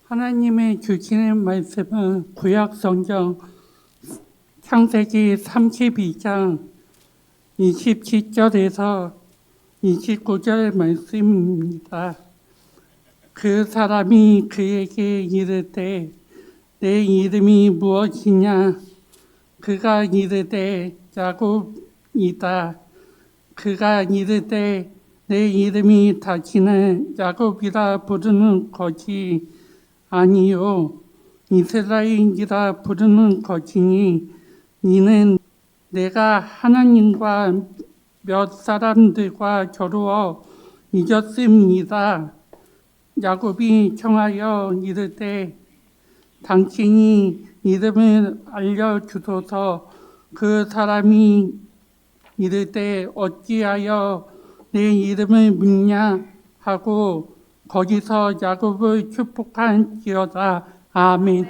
하나님의 주시는 말씀은 구약 성경 창세기 32장 27절에서 29절 말씀입니다. 그 사람이 그에게 이르되 내 이름이 무엇이냐? 그가 이르되 야곱이다. 그가 이르되 내 이름이 다시는 야곱이라 부르는 것이 아니요 이스라엘이라 부르는 것이니 이는 내가 하나님과 몇 사람들과 겨루어 이겼습니다. 야곱이 청하여 이르되 당신이 이름을 알려주소서. 그 사람이 이르되 어찌하여 내 이름을 묻냐 하고 거기서 야곱을 축복한지어다. 아멘.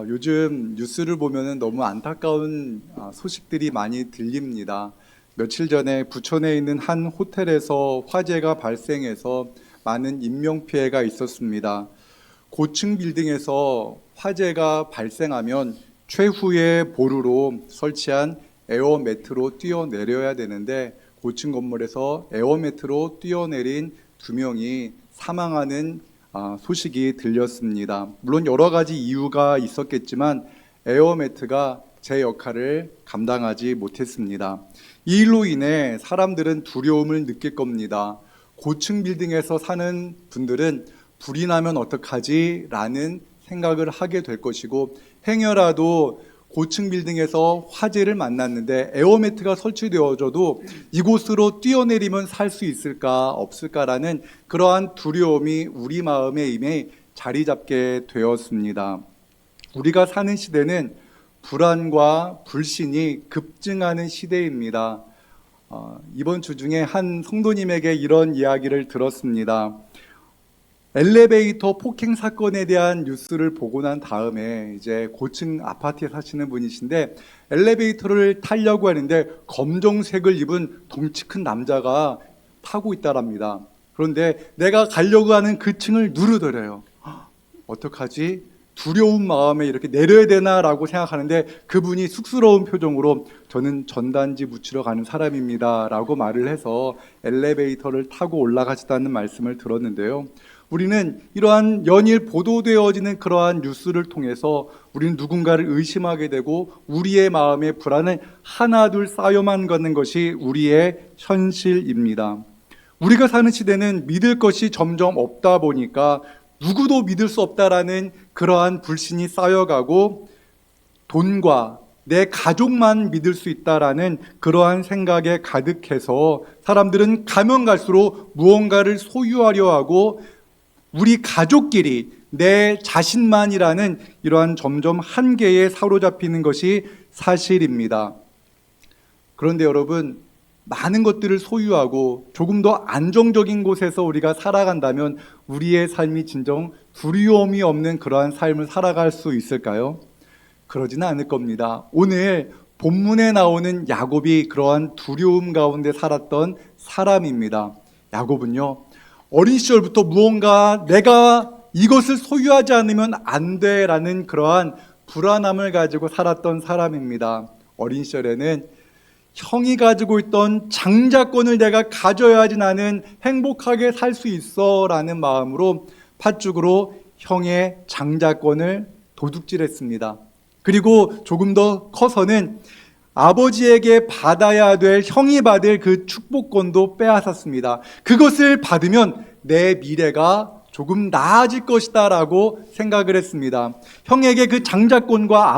요즘 뉴스를 보면 너무 안타까운 소식들이 많이 들립니다. 며칠 전에 부천에 있는 한 호텔에서 화재가 발생해서 많은 인명피해가 있었습니다. 고층 빌딩에서 화재가 발생하면 최후의 보루로 설치한 에어매트로 뛰어내려야 되는데 고층 건물에서 에어매트로 뛰어내린 2명이 사망하는 소식이 들렸습니다. 물론 여러 가지 이유가 있었겠지만 에어매트가 제 역할을 감당하지 못했습니다. 이 일로 인해 사람들은 두려움을 느낄 겁니다. 고층 빌딩에서 사는 분들은 불이 나면 어떡하지? 라는 생각을 하게 될 것이고, 행여라도 고층 빌딩에서 화재를 만났는데 에어매트가 설치되어져도 이곳으로 뛰어내리면 살 수 있을까 없을까라는 그러한 두려움이 우리 마음에 이미 자리 잡게 되었습니다. 우리가 사는 시대는 불안과 불신이 급증하는 시대입니다. 이번 주 중에 한 성도님에게 이런 이야기를 들었습니다. 엘리베이터 폭행 사건에 대한 뉴스를 보고 난 다음에 이제 고층 아파트에 사시는 분이신데 엘리베이터를 타려고 하는데 검정색을 입은 덩치 큰 남자가 타고 있다랍니다. 그런데 내가 가려고 하는 그 층을 누르더래요. 어떡하지? 두려운 마음에 이렇게 내려야 되나라고 생각하는데 그분이 쑥스러운 표정으로 저는 전단지 묻히러 가는 사람입니다 라고 말을 해서 엘리베이터를 타고 올라가시다는 말씀을 들었는데요. 우리는 이러한 연일 보도되어지는 그러한 뉴스를 통해서 우리는 누군가를 의심하게 되고 우리의 마음의 불안을 하나둘 쌓여만 가는 것이 우리의 현실입니다. 우리가 사는 시대는 믿을 것이 점점 없다 보니까 누구도 믿을 수 없다라는 그러한 불신이 쌓여가고 돈과 내 가족만 믿을 수 있다라는 그러한 생각에 가득해서 사람들은 가면 갈수록 무언가를 소유하려 하고 우리 가족끼리 내 자신만이라는 이러한 점점 한계에 사로잡히는 것이 사실입니다. 그런데 여러분, 많은 것들을 소유하고 조금 더 안정적인 곳에서 우리가 살아간다면 우리의 삶이 진정 두려움이 없는 그러한 삶을 살아갈 수 있을까요? 그러지는 않을 겁니다. 오늘 본문에 나오는 야곱이 그러한 두려움 가운데 살았던 사람입니다. 야곱은요, 어린 시절부터 무언가 내가 이것을 소유하지 않으면 안 돼라는 그러한 불안함을 가지고 살았던 사람입니다. 어린 시절에는 형이 가지고 있던 장자권을 내가 가져야지 나는 행복하게 살 수 있어 라는 마음으로 팥죽으로 형의 장자권을 도둑질했습니다. 그리고 조금 더 커서는 아버지에게 받아야 될 형이 받을 그 축복권도 빼앗았습니다. 그것을 받으면 내 미래가 조금 나아질 것이다 라고 생각을 했습니다. 형에게 그 장자권과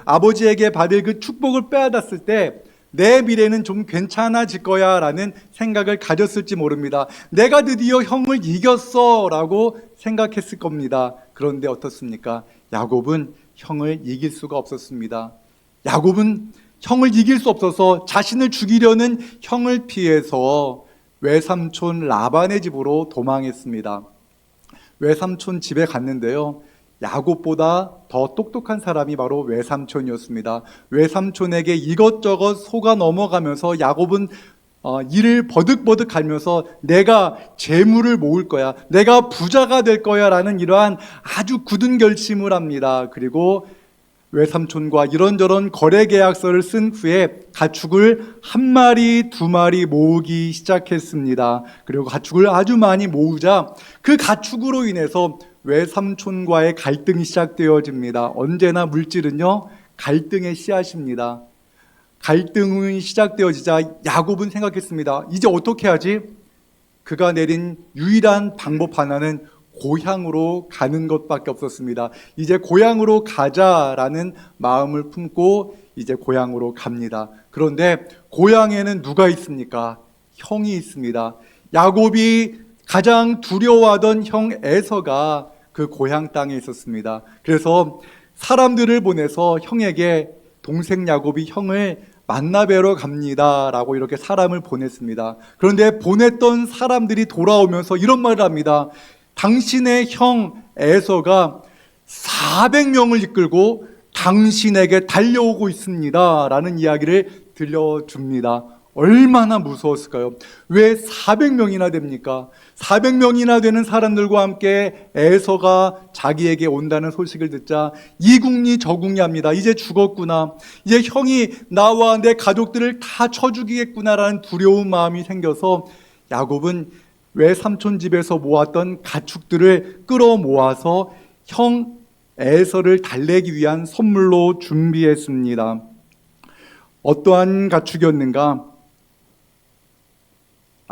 아버지에게 받을 그 축복을 빼앗았을 때 내 미래는 좀 괜찮아질 거야 라는 생각을 가졌을지 모릅니다. 내가 드디어 형을 이겼어 라고 생각했을 겁니다. 그런데 어떻습니까? 야곱은 형을 이길 수가 없었습니다. 야곱은 형을 이길 수 없어서 자신을 죽이려는 형을 피해서 외삼촌 라반의 집으로 도망했습니다. 외삼촌 집에 갔는데요, 야곱보다 더 똑똑한 사람이 바로 외삼촌이었습니다. 외삼촌에게 이것저것 속아 넘어가면서 야곱은 이를 버득버득 갈면서 내가 재물을 모을 거야, 내가 부자가 될 거야 라는 이러한 아주 굳은 결심을 합니다. 그리고 외삼촌과 이런저런 거래 계약서를 쓴 후에 가축을 한 마리, 두 마리 모으기 시작했습니다. 그리고 가축을 아주 많이 모으자 그 가축으로 인해서 외삼촌과의 갈등이 시작되어집니다. 언제나 물질은요, 갈등의 씨앗입니다. 갈등이 시작되어지자 야곱은 생각했습니다. 이제 어떻게 하지? 그가 내린 유일한 방법 하나는 고향으로 가는 것밖에 없었습니다. 이제 고향으로 가자라는 마음을 품고 이제 고향으로 갑니다. 그런데 고향에는 누가 있습니까? 형이 있습니다. 야곱이 가장 두려워하던 형 에서가 그 고향 땅에 있었습니다. 그래서 사람들을 보내서 형에게 동생 야곱이 형을 만나 뵈러 갑니다 라고 이렇게 사람을 보냈습니다. 그런데 보냈던 사람들이 돌아오면서 이런 말을 합니다. 당신의 형 에서가 400명을 이끌고 당신에게 달려오고 있습니다 라는 이야기를 들려줍니다. 얼마나 무서웠을까요? 왜 400명이나 됩니까? 400명이나 되는 사람들과 함께 에서가 자기에게 온다는 소식을 듣자 이국리 저국리 합니다. 이제 죽었구나, 이제 형이 나와 내 가족들을 다 쳐 죽이겠구나라는 두려운 마음이 생겨서 야곱은 외삼촌 집에서 모았던 가축들을 끌어모아서 형 에서를 달래기 위한 선물로 준비했습니다. 어떠한 가축이었는가?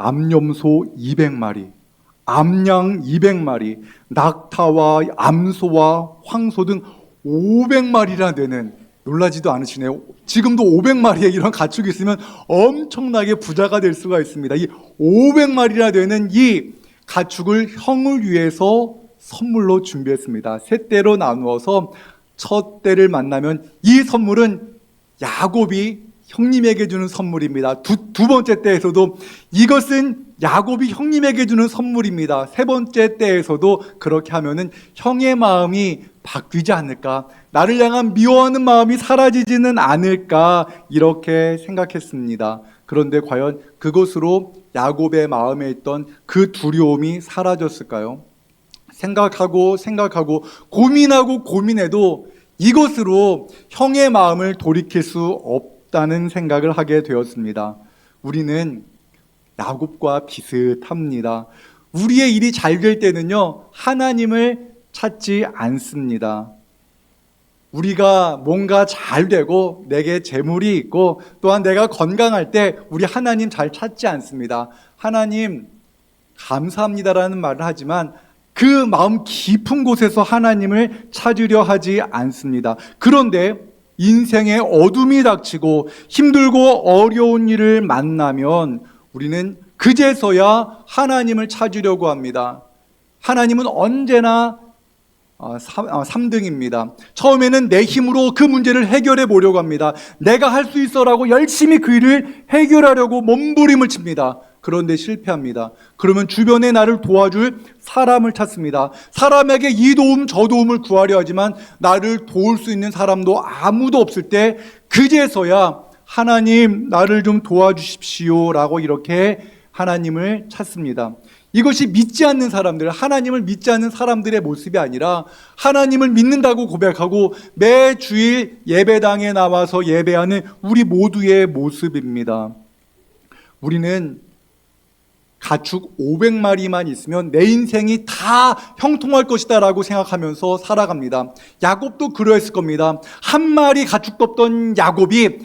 암염소 200마리, 암양 200마리, 낙타와 암소와 황소 등 500마리나 되는, 놀라지도 않으시네요. 지금도 500마리의 이런 가축이 있으면 엄청나게 부자가 될 수가 있습니다. 이 500마리나 되는 이 가축을 형을 위해서 선물로 준비했습니다. 세 대로 나누어서 첫 대를 만나면 이 선물은 야곱이 형님에게 주는 선물입니다. 두 번째 때에서도 이것은 야곱이 형님에게 주는 선물입니다. 세 번째 때에서도 그렇게 하면은 형의 마음이 바뀌지 않을까, 나를 향한 미워하는 마음이 사라지지는 않을까, 이렇게 생각했습니다. 그런데 과연 그것으로 야곱의 마음에 있던 그 두려움이 사라졌을까요? 생각하고 고민해도 이것으로 형의 마음을 돌이킬 수 없다는 생각을 하게 되었습니다. 우리는 야곱과 비슷합니다. 우리의 일이 잘 될 때는요, 하나님을 찾지 않습니다. 우리가 뭔가 잘 되고 내게 재물이 있고 또한 내가 건강할 때 우리 하나님 잘 찾지 않습니다. 하나님 감사합니다라는 말을 하지만 그 마음 깊은 곳에서 하나님을 찾으려 하지 않습니다. 그런데 인생에 어둠이 닥치고 힘들고 어려운 일을 만나면 우리는 그제서야 하나님을 찾으려고 합니다. 하나님은 언제나 3등입니다. 처음에는 내 힘으로 그 문제를 해결해 보려고 합니다. 내가 할 수 있어라고 열심히 그 일을 해결하려고 몸부림을 칩니다. 그런데 실패합니다. 그러면 주변에 나를 도와줄 사람을 찾습니다. 사람에게 이 도움 저 도움을 구하려 하지만 나를 도울 수 있는 사람도 아무도 없을 때 그제서야 하나님 나를 좀 도와주십시오 라고 이렇게 하나님을 찾습니다. 이것이 믿지 않는 사람들, 하나님을 믿지 않는 사람들의 모습이 아니라 하나님을 믿는다고 고백하고 매 주일 예배당에 나와서 예배하는 우리 모두의 모습입니다. 우리는 가축 500마리만 있으면 내 인생이 다 형통할 것이다 라고 생각하면서 살아갑니다. 야곱도 그러했을 겁니다. 한 마리 가축도 없던 야곱이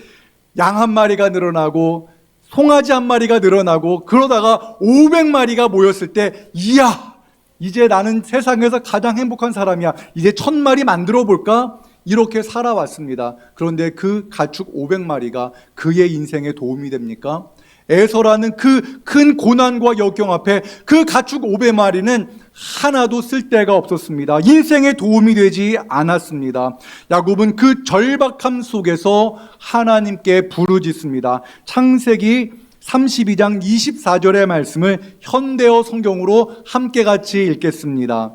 양 한 마리가 늘어나고 송아지 한 마리가 늘어나고 그러다가 500마리가 모였을 때 이야, 이제 나는 세상에서 가장 행복한 사람이야, 이제 1000마리 만들어 볼까? 이렇게 살아왔습니다. 그런데 그 가축 500마리가 그의 인생에 도움이 됩니까? 에서라는 그 큰 고난과 역경 앞에 그 가축 500마리는 하나도 쓸데가 없었습니다. 인생에 도움이 되지 않았습니다. 야곱은 그 절박함 속에서 하나님께 부르짖습니다. 창세기 32장 24절의 말씀을 현대어 성경으로 함께 같이 읽겠습니다.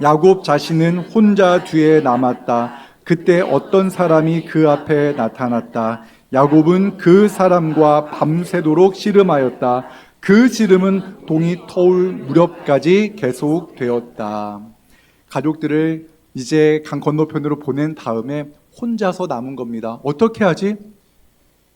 야곱 자신은 혼자 뒤에 남았다. 그때 어떤 사람이 그 앞에 나타났다. 야곱은 그 사람과 밤새도록 씨름하였다. 그 씨름은 동이 터올 무렵까지 계속되었다. 가족들을 이제 강 건너편으로 보낸 다음에 혼자서 남은 겁니다. 어떻게 하지?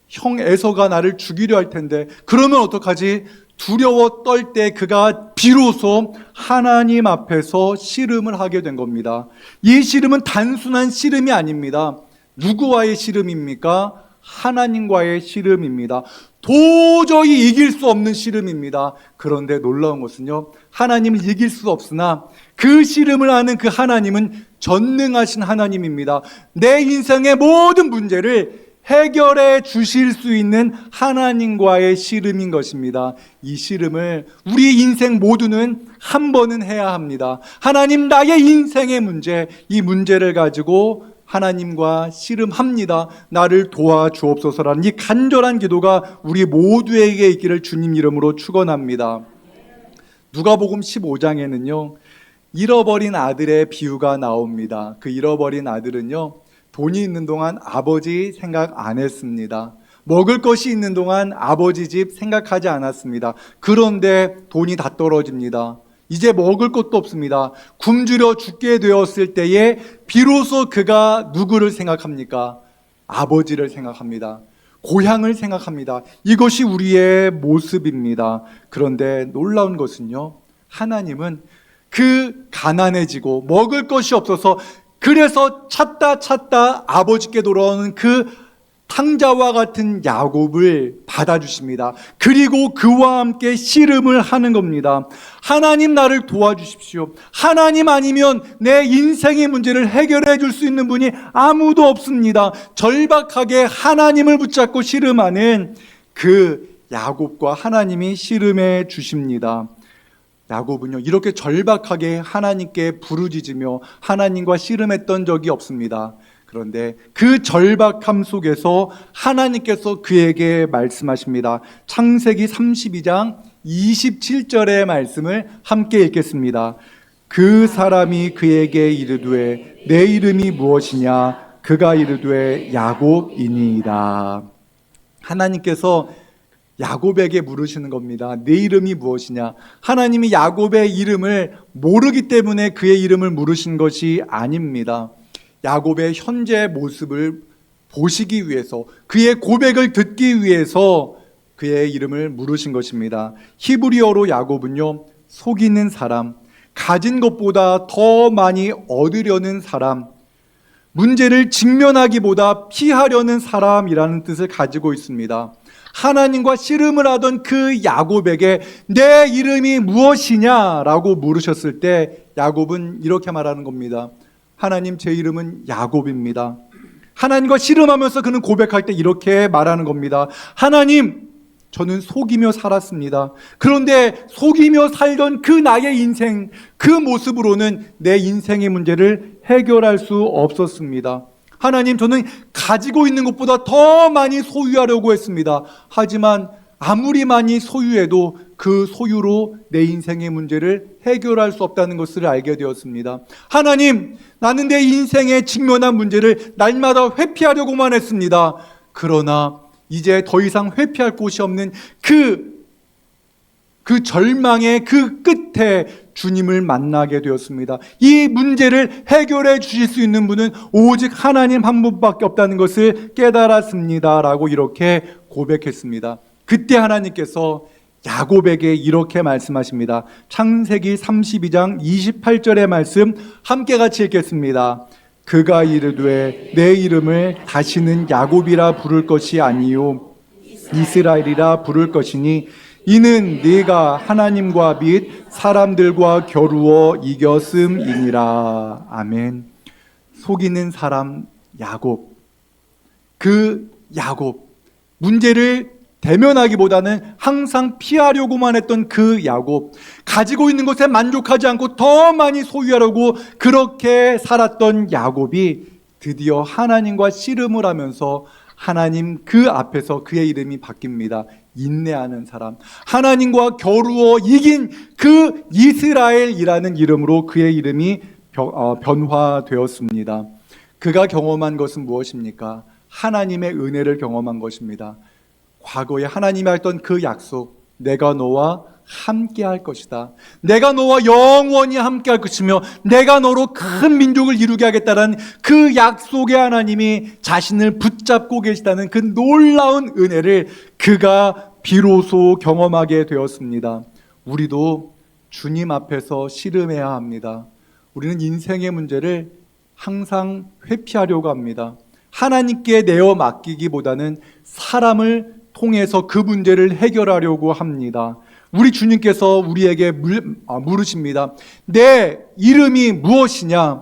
형 에서가 나를 죽이려 할 텐데 그러면 어떡하지? 두려워 떨 때 그가 비로소 하나님 앞에서 씨름을 하게 된 겁니다. 이 씨름은 단순한 씨름이 아닙니다. 누구와의 씨름입니까? 하나님과의 씨름입니다. 도저히 이길 수 없는 씨름입니다. 그런데 놀라운 것은요, 하나님을 이길 수 없으나 그 씨름을 하는 그 하나님은 전능하신 하나님입니다. 내 인생의 모든 문제를 해결해 주실 수 있는 하나님과의 씨름인 것입니다. 이 씨름을 우리 인생 모두는 한 번은 해야 합니다. 하나님, 나의 인생의 문제, 이 문제를 가지고 하나님과 씨름합니다. 나를 도와주옵소서라는 이 간절한 기도가 우리 모두에게 있기를 주님 이름으로 축원합니다. 누가복음 15장에는요, 잃어버린 아들의 비유가 나옵니다. 그 잃어버린 아들은요, 돈이 있는 동안 아버지 생각 안 했습니다. 먹을 것이 있는 동안 아버지 집 생각하지 않았습니다. 그런데 돈이 다 떨어집니다. 이제 먹을 것도 없습니다. 굶주려 죽게 되었을 때에 비로소 그가 누구를 생각합니까? 아버지를 생각합니다. 고향을 생각합니다. 이것이 우리의 모습입니다. 그런데 놀라운 것은요, 하나님은 그 가난해지고 먹을 것이 없어서 그래서 찾다 아버지께 돌아오는 그 탕자와 같은 야곱을 받아주십니다. 그리고 그와 함께 씨름을 하는 겁니다. 하나님, 나를 도와주십시오. 하나님 아니면 내 인생의 문제를 해결해 줄 수 있는 분이 아무도 없습니다. 절박하게 하나님을 붙잡고 씨름하는 그 야곱과 하나님이 씨름해 주십니다. 야곱은요, 이렇게 절박하게 하나님께 부르짖으며 하나님과 씨름했던 적이 없습니다. 그런데 그 절박함 속에서 하나님께서 그에게 말씀하십니다. 창세기 32장 27절의 말씀을 함께 읽겠습니다. 그 사람이 그에게 이르되 내 이름이 무엇이냐? 그가 이르되 야곱이니이다. 하나님께서 야곱에게 물으시는 겁니다. 내 이름이 무엇이냐? 하나님이 야곱의 이름을 모르기 때문에 그의 이름을 물으신 것이 아닙니다. 야곱의 현재 모습을 보시기 위해서, 그의 고백을 듣기 위해서 그의 이름을 물으신 것입니다. 히브리어로 야곱은요, 속이는 사람, 가진 것보다 더 많이 얻으려는 사람, 문제를 직면하기보다 피하려는 사람이라는 뜻을 가지고 있습니다. 하나님과 씨름을 하던 그 야곱에게 내 이름이 무엇이냐라고 물으셨을 때 야곱은 이렇게 말하는 겁니다. 하나님, 제 이름은 야곱입니다. 하나님과 씨름하면서 그는 고백할 때 이렇게 말하는 겁니다. 하나님, 저는 속이며 살았습니다. 그런데 속이며 살던 그 나의 인생, 그 모습으로는 내 인생의 문제를 해결할 수 없었습니다. 하나님, 저는 가지고 있는 것보다 더 많이 소유하려고 했습니다. 하지만 아무리 많이 소유해도 그 소유로 내 인생의 문제를 해결할 수 없다는 것을 알게 되었습니다. 하나님, 나는 내 인생에 직면한 문제를 날마다 회피하려고만 했습니다. 그러나 이제 더 이상 회피할 곳이 없는 그 절망의 그 끝에 주님을 만나게 되었습니다. 이 문제를 해결해 주실 수 있는 분은 오직 하나님 한 분밖에 없다는 것을 깨달았습니다. 라고 이렇게 고백했습니다. 그때 하나님께서 야곱에게 이렇게 말씀하십니다. 창세기 32장 28절의 말씀 함께 같이 읽겠습니다. 그가 이르되 내 이름을 다시는 야곱이라 부를 것이 아니요 이스라엘이라 부를 것이니 이는 네가 하나님과 및 사람들과 겨루어 이겼음이니라. 아멘. 속이는 사람 야곱, 그 야곱, 문제를 대면하기보다는 항상 피하려고만 했던 그 야곱, 가지고 있는 것에 만족하지 않고 더 많이 소유하려고 그렇게 살았던 야곱이 드디어 하나님과 씨름을 하면서 하나님 그 앞에서 그의 이름이 바뀝니다. 인내하는 사람, 하나님과 겨루어 이긴 그 이스라엘이라는 이름으로 그의 이름이 변화되었습니다. 그가 경험한 것은 무엇입니까? 하나님의 은혜를 경험한 것입니다. 과거에 하나님이 했던 그 약속, 내가 너와 함께 할 것이다. 내가 너와 영원히 함께 할 것이며 내가 너로 큰 민족을 이루게 하겠다는 그 약속의 하나님이 자신을 붙잡고 계시다는 그 놀라운 은혜를 그가 비로소 경험하게 되었습니다. 우리도 주님 앞에서 씨름해야 합니다. 우리는 인생의 문제를 항상 회피하려고 합니다. 하나님께 내어 맡기기보다는 사람을 통해서 그 문제를 해결하려고 합니다. 우리 주님께서 우리에게 물으십니다. 내 이름이 무엇이냐?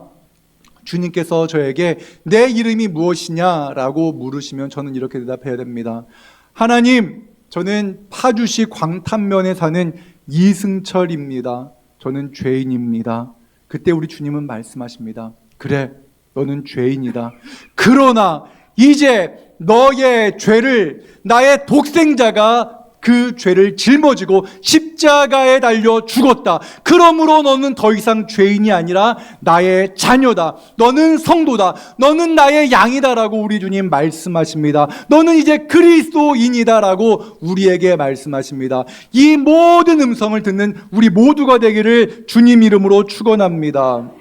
주님께서 저에게 내 이름이 무엇이냐라고 물으시면 저는 이렇게 대답해야 됩니다. 하나님, 저는 파주시 광탄면에 사는 이승철입니다. 저는 죄인입니다. 그때 우리 주님은 말씀하십니다. 그래, 너는 죄인이다. 그러나 이제 너의 죄를 나의 독생자가 그 죄를 짊어지고 십자가에 달려 죽었다. 그러므로 너는 더 이상 죄인이 아니라 나의 자녀다. 너는 성도다. 너는 나의 양이다라고 우리 주님 말씀하십니다. 너는 이제 그리스도인이다라고 우리에게 말씀하십니다. 이 모든 음성을 듣는 우리 모두가 되기를 주님 이름으로 축원합니다.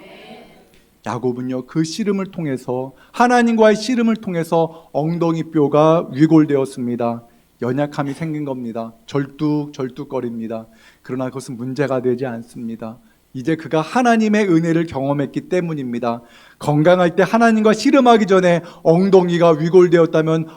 야곱은요, 그 씨름을 통해서, 하나님과의 씨름을 통해서 엉덩이 뼈가 위골되었습니다. 연약함이 생긴 겁니다. 절뚝절뚝거립니다. 그러나 그것은 문제가 되지 않습니다. 이제 그가 하나님의 은혜를 경험했기 때문입니다. 건강할 때 하나님과 씨름하기 전에 엉덩이가 위골되었다면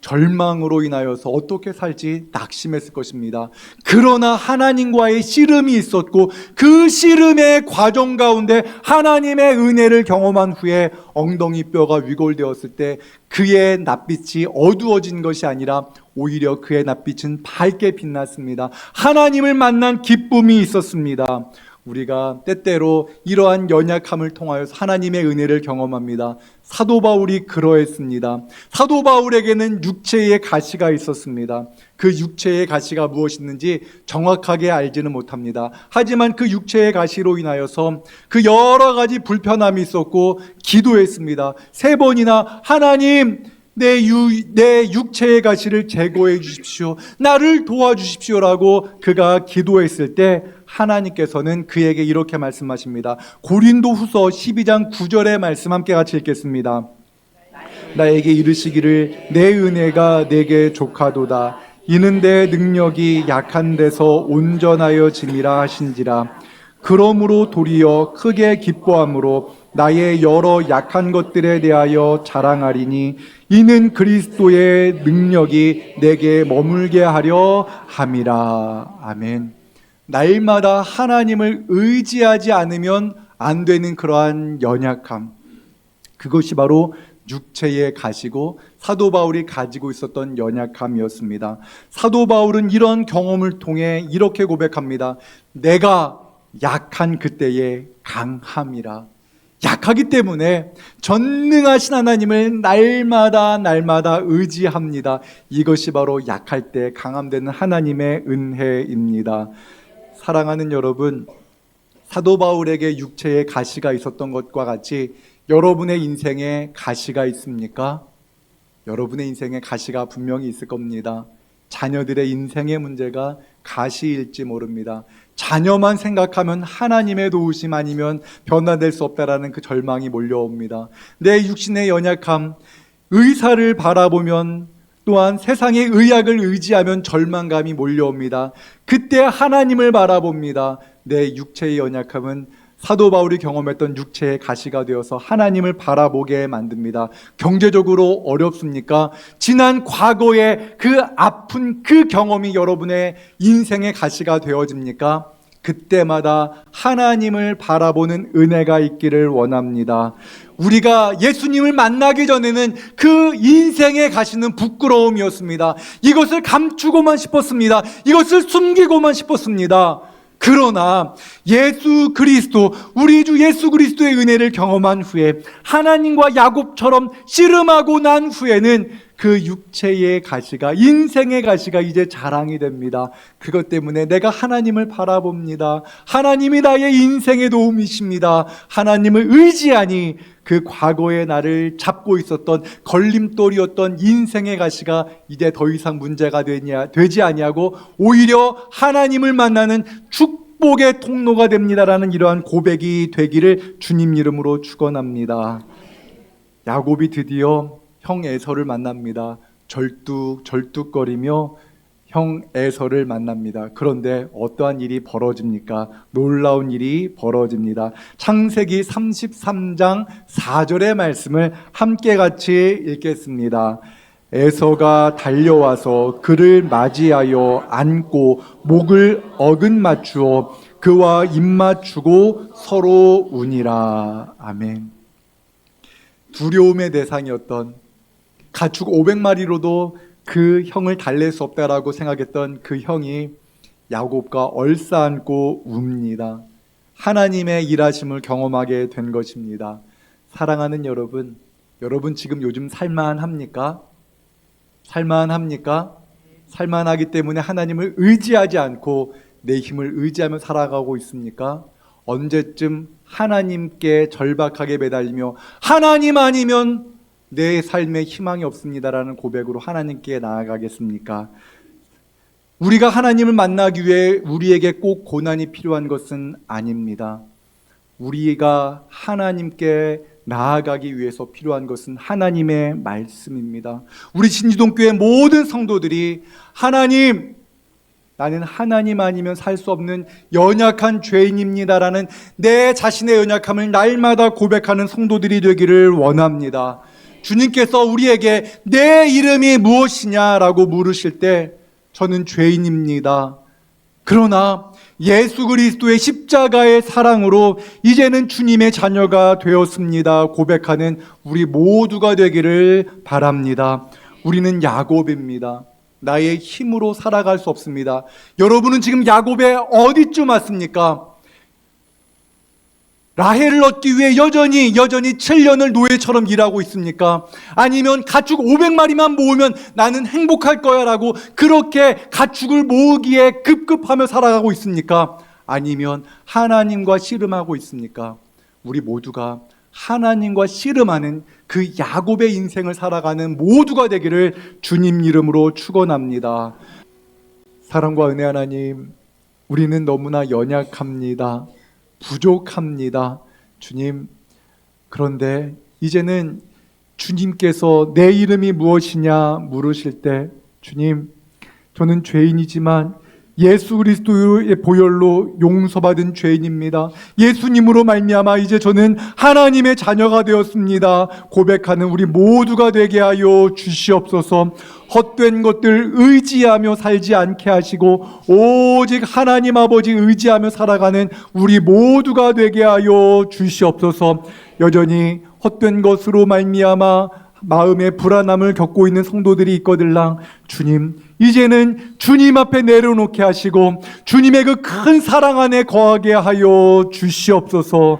절망으로 인하여서 어떻게 살지 낙심했을 것입니다. 그러나 하나님과의 씨름이 있었고 그 씨름의 과정 가운데 하나님의 은혜를 경험한 후에 엉덩이 뼈가 위골되었을 때 그의 낯빛이 어두워진 것이 아니라 오히려 그의 낯빛은 밝게 빛났습니다. 하나님을 만난 기쁨이 있었습니다. 우리가 때때로 이러한 연약함을 통하여서 하나님의 은혜를 경험합니다. 사도 바울이 그러했습니다. 사도 바울에게는 육체의 가시가 있었습니다. 그 육체의 가시가 무엇이었는지 정확하게 알지는 못합니다. 하지만 그 육체의 가시로 인하여서 그 여러 가지 불편함이 있었고 기도했습니다. 3번이나 하나님, 내 육체의 가시를 제거해 주십시오. 나를 도와주십시오라고 그가 기도했을 때 하나님께서는 그에게 이렇게 말씀하십니다. 고린도후서 12장 9절의 말씀 함께 같이 읽겠습니다. 나에게 이르시기를 내 은혜가 내게 족하도다. 이는 내 능력이 약한 데서 온전하여 짐이라 하신지라. 그러므로 도리어 크게 기뻐함으로 나의 여러 약한 것들에 대하여 자랑하리니 이는 그리스도의 능력이 내게 머물게 하려 함이라. 아멘. 날마다 하나님을 의지하지 않으면 안 되는 그러한 연약함, 그것이 바로 육체의 가시고 사도 바울이 가지고 있었던 연약함이었습니다. 사도 바울은 이런 경험을 통해 이렇게 고백합니다. 내가 약한 그때의 강함이라. 약하기 때문에 전능하신 하나님을 날마다 의지합니다. 이것이 바로 약할 때 강함되는 하나님의 은혜입니다. 사랑하는 여러분, 사도 바울에게 육체의 가시가 있었던 것과 같이 여러분의 인생에 가시가 있습니까? 여러분의 인생에 가시가 분명히 있을 겁니다. 자녀들의 인생의 문제가 가시일지 모릅니다. 자녀만 생각하면 하나님의 도우심 아니면 변화될 수 없다라는 그 절망이 몰려옵니다. 내 육신의 연약함, 의사를 바라보면 또한 세상의 의학을 의지하면 절망감이 몰려옵니다. 그때 하나님을 바라봅니다. 내 육체의 연약함은 사도 바울이 경험했던 육체의 가시가 되어서 하나님을 바라보게 만듭니다. 경제적으로 어렵습니까? 지난 과거의 그 아픈 그 경험이 여러분의 인생의 가시가 되어집니까? 그때마다 하나님을 바라보는 은혜가 있기를 원합니다. 우리가 예수님을 만나기 전에는 그 인생의 가시는 부끄러움이었습니다. 이것을 감추고만 싶었습니다. 이것을 숨기고만 싶었습니다. 그러나 예수 그리스도, 우리 주 예수 그리스도의 은혜를 경험한 후에 하나님과 야곱처럼 씨름하고 난 후에는 그 육체의 가시가, 인생의 가시가 이제 자랑이 됩니다. 그것 때문에 내가 하나님을 바라봅니다. 하나님이 나의 인생의 도움이십니다. 하나님을 의지하니 그 과거의 나를 잡고 있었던 걸림돌이었던 인생의 가시가 이제 더 이상 문제가 되지 아니하고 오히려 하나님을 만나는 축복의 통로가 됩니다라는 이러한 고백이 되기를 주님 이름으로 축원합니다. 야곱이 드디어 형 에서를 만납니다. 절뚝거리며 형 에서를 만납니다. 그런데 어떠한 일이 벌어집니까? 놀라운 일이 벌어집니다. 창세기 33장 4절의 말씀을 함께 같이 읽겠습니다. 에서가 달려와서 그를 맞이하여 안고 목을 어긋 맞추어 그와 입 맞추고 서로 우니라. 아멘. 두려움의 대상이었던, 가축 500마리로도 그 형을 달랠 수 없다라고 생각했던 그 형이 야곱과 얼싸안고 웁니다. 하나님의 일하심을 경험하게 된 것입니다. 사랑하는 여러분, 여러분 지금 요즘 살만합니까? 살만합니까? 살만하기 때문에 하나님을 의지하지 않고 내 힘을 의지하며 살아가고 있습니까? 언제쯤 하나님께 절박하게 매달리며 하나님 아니면 내 삶에 희망이 없습니다라는 고백으로 하나님께 나아가겠습니까? 우리가 하나님을 만나기 위해 우리에게 꼭 고난이 필요한 것은 아닙니다. 우리가 하나님께 나아가기 위해서 필요한 것은 하나님의 말씀입니다. 우리 신지동교회 모든 성도들이 하나님, 나는 하나님 아니면 살 수 없는 연약한 죄인입니다라는 내 자신의 연약함을 날마다 고백하는 성도들이 되기를 원합니다. 주님께서 우리에게 내 이름이 무엇이냐라고 물으실 때 저는 죄인입니다. 그러나 예수 그리스도의 십자가의 사랑으로 이제는 주님의 자녀가 되었습니다. 고백하는 우리 모두가 되기를 바랍니다. 우리는 야곱입니다. 나의 힘으로 살아갈 수 없습니다. 여러분은 지금 야곱의 어디쯤 왔습니까? 라헬을 얻기 위해 여전히 7년을 노예처럼 일하고 있습니까? 아니면 가축 500마리만 모으면 나는 행복할 거야 라고 그렇게 가축을 모으기에 급급하며 살아가고 있습니까? 아니면 하나님과 씨름하고 있습니까? 우리 모두가 하나님과 씨름하는 그 야곱의 인생을 살아가는 모두가 되기를 주님 이름으로 축원합니다. 사랑과 은혜 하나님, 우리는 너무나 연약합니다. 부족합니다. 주님, 그런데 이제는 주님께서 내 이름이 무엇이냐 물으실 때, 주님, 저는 죄인이지만 예수 그리스도의 보혈로 용서받은 죄인입니다. 예수님으로 말미암아 이제 저는 하나님의 자녀가 되었습니다. 고백하는 우리 모두가 되게 하여 주시옵소서. 헛된 것들 의지하며 살지 않게 하시고 오직 하나님 아버지 의지하며 살아가는 우리 모두가 되게 하여 주시옵소서. 여전히 헛된 것으로 말미암아 마음의 불안함을 겪고 있는 성도들이 있거들랑 주님, 이제는 주님 앞에 내려놓게 하시고 주님의 그 큰 사랑 안에 거하게 하여 주시옵소서.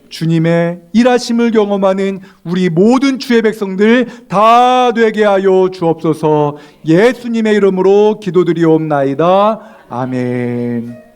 주님의 일하심을 경험하는 우리 모든 주의 백성들 다 되게 하여 주옵소서. 예수님의 이름으로 기도드리옵나이다. 아멘.